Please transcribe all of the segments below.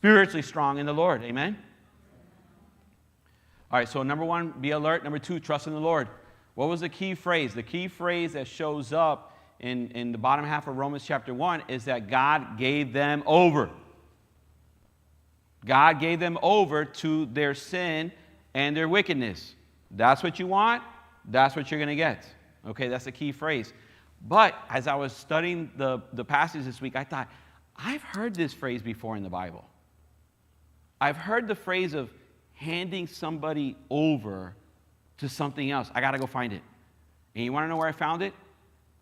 spiritually strong in the Lord. Amen? All right, so number one, be alert. Number two, trust in the Lord. What was the key phrase? The key phrase that shows up in the bottom half of Romans chapter 1 is that God gave them over. God gave them over to their sin and their wickedness. That's what you want. That's what you're going to get. Okay, that's the key phrase. But as I was studying the passage this week, I thought, I've heard this phrase before in the Bible. I've heard the phrase of handing somebody over to something else. I got to go find it. And you want to know where I found it?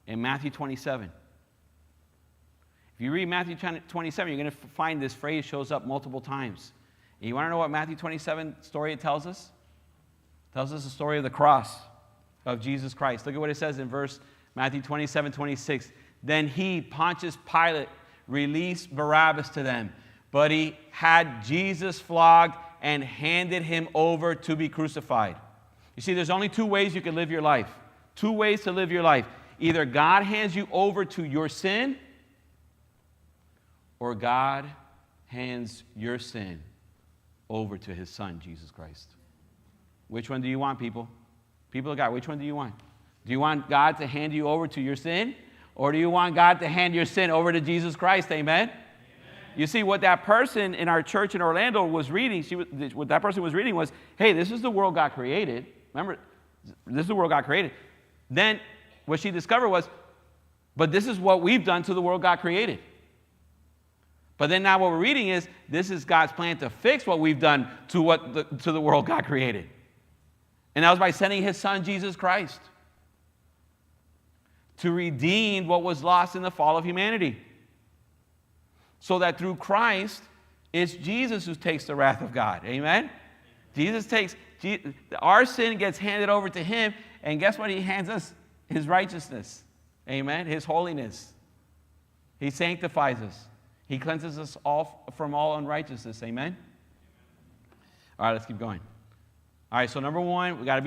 In Matthew 27. If you read Matthew 27, you're going to find this phrase shows up multiple times. And you want to know what Matthew 27 story it tells us? It tells us the story of the cross of Jesus Christ. Look at what it says in Matthew 27:26. Then he, Pontius Pilate, released Barabbas to them, but he had Jesus flogged and handed him over to be crucified. You see, there's only two ways you can live your life. Two ways to live your life. Either God hands you over to your sin, or God hands your sin over to his Son, Jesus Christ. Which one do you want, people? People of God, which one do you want? Do you want God to hand you over to your sin? Or do you want God to hand your sin over to Jesus Christ? Amen? You see, what that person in our church in Orlando was reading, what that person was reading was, hey, this is the world God created. Remember, this is the world God created. Then what she discovered was, but this is what we've done to the world God created. But then now what we're reading is, this is God's plan to fix what we've done to the world God created. And that was by sending his Son, Jesus Christ, to redeem what was lost in the fall of humanity. So that through Christ, it's Jesus who takes the wrath of God. Amen? Our sin gets handed over to him, and guess what? He hands us his righteousness. Amen? His holiness. He sanctifies us. He cleanses us all from all unrighteousness. Amen? All right, let's keep going. All right, so number one, we got to be